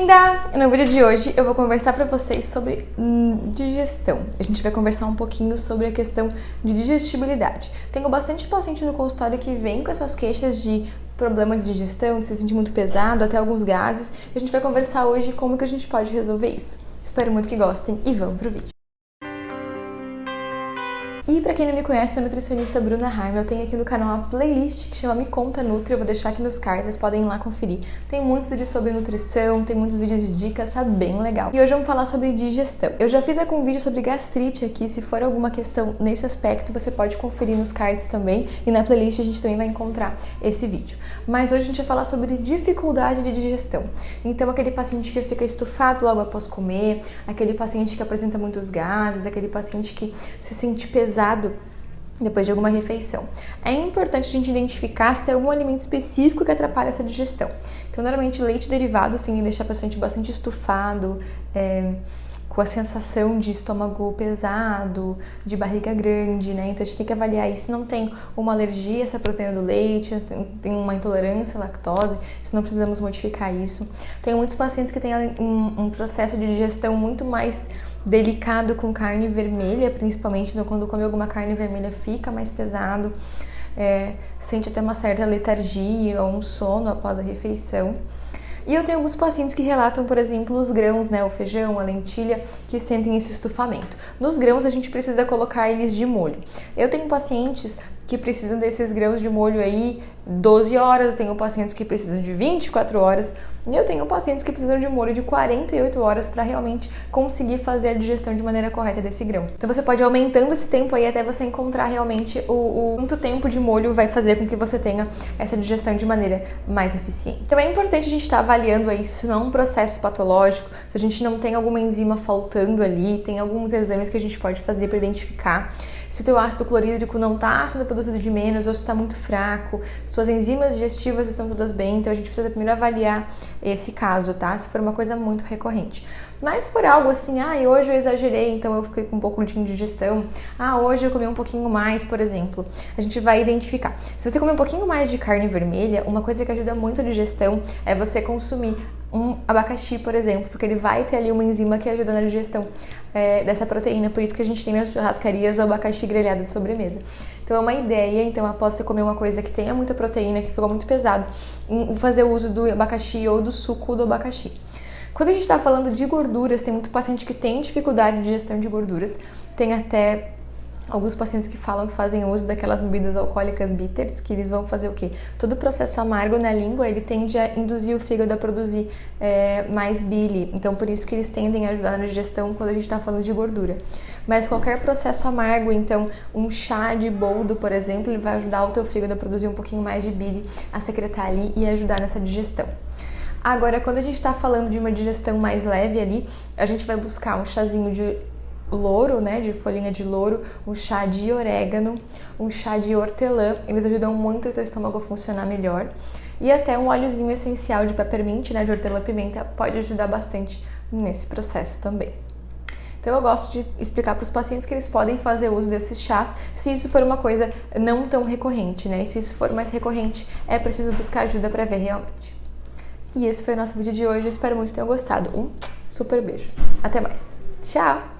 Bem-vinda! No vídeo de hoje eu vou conversar para vocês sobre digestão. A gente vai conversar um pouquinho sobre a questão de digestibilidade. Tenho bastante paciente no consultório que vem com essas queixas de problema de digestão, de se sentir muito pesado, até alguns gases. E a gente vai conversar hoje como que a gente pode resolver isso. Espero muito que gostem e vamos pro vídeo. E para quem não me conhece, eu sou a nutricionista Bruna Harm. Eu tenho aqui no canal uma playlist que chama Me Conta Nutri. Eu vou deixar aqui nos cards, vocês podem ir lá conferir. Tem muitos vídeos sobre nutrição, tem muitos vídeos de dicas, tá bem legal. E hoje vamos falar sobre digestão. Eu já fiz um vídeo sobre gastrite aqui. Se for alguma questão nesse aspecto, você pode conferir nos cards também. E na playlist a gente também vai encontrar esse vídeo. Mas hoje a gente vai falar sobre dificuldade de digestão. Então, aquele paciente que fica estufado logo após comer, aquele paciente que apresenta muitos gases, aquele paciente que se sente pesado depois de alguma refeição. É importante a gente identificar se tem algum alimento específico que atrapalha essa digestão. Então, normalmente, leite derivados tem que deixar o paciente bastante estufado, com a sensação de estômago pesado, de barriga grande, né? Então, a gente tem que avaliar isso. Se não tem uma alergia a essa proteína do leite, tem uma intolerância à lactose, se não precisamos modificar isso. Tem muitos pacientes que têm um processo de digestão muito mais delicado com carne vermelha, principalmente quando come alguma carne vermelha fica mais pesado, sente até uma certa letargia ou um sono após a refeição. E eu tenho alguns pacientes que relatam, por exemplo, os grãos, né, o feijão, a lentilha, que sentem esse estufamento. Nos grãos a gente precisa colocar eles de molho. Eu tenho pacientes que precisam desses grãos de molho aí 12 horas, eu tenho pacientes que precisam de 24 horas e eu tenho pacientes que precisam de molho de 48 horas para realmente conseguir fazer a digestão de maneira correta desse grão. Então você pode ir aumentando esse tempo aí até você encontrar realmente quanto tempo de molho vai fazer com que você tenha essa digestão de maneira mais eficiente. Então é importante a gente estar avaliando aí se isso não é um processo patológico, se a gente não tem alguma enzima faltando ali, tem alguns exames que a gente pode fazer para identificar se o teu ácido clorídrico não está sendo produzido de menos ou se está muito fraco, se suas enzimas digestivas estão todas bem, então a gente precisa primeiro avaliar esse caso, tá? Se for uma coisa muito recorrente. Mas se for algo assim, hoje eu exagerei, então eu fiquei com um pouco de indigestão, hoje eu comi um pouquinho mais, por exemplo, a gente vai identificar. Se você comer um pouquinho mais de carne vermelha, uma coisa que ajuda muito a digestão é você consumir um abacaxi, por exemplo, porque ele vai ter ali uma enzima que ajuda na digestão dessa proteína, por isso que a gente tem nas churrascarias o abacaxi grelhado de sobremesa. Então é uma ideia, então após você comer uma coisa que tenha muita proteína, que ficou muito pesado, fazer o uso do abacaxi ou do suco do abacaxi. Quando a gente está falando de gorduras, tem muito paciente que tem dificuldade de digestão de gorduras, tem até alguns pacientes que falam que fazem uso daquelas bebidas alcoólicas bitters, que eles vão fazer o quê? Todo o processo amargo na língua, ele tende a induzir o fígado a produzir mais bile. Então, por isso que eles tendem a ajudar na digestão quando a gente está falando de gordura. Mas qualquer processo amargo, então, um chá de boldo, por exemplo, ele vai ajudar o teu fígado a produzir um pouquinho mais de bile, a secretar ali e ajudar nessa digestão. Agora, quando a gente está falando de uma digestão mais leve ali, a gente vai buscar um chazinho de louro, né, de folhinha de louro, um chá de orégano, um chá de hortelã, eles ajudam muito o teu estômago a funcionar melhor. E até um óleozinho essencial de peppermint, né, de hortelã-pimenta, pode ajudar bastante nesse processo também. Então eu gosto de explicar para os pacientes que eles podem fazer uso desses chás se isso for uma coisa não tão recorrente, né, e se isso for mais recorrente, é preciso buscar ajuda para ver realmente. E esse foi o nosso vídeo de hoje, espero muito que tenham gostado. Um super beijo. Até mais. Tchau!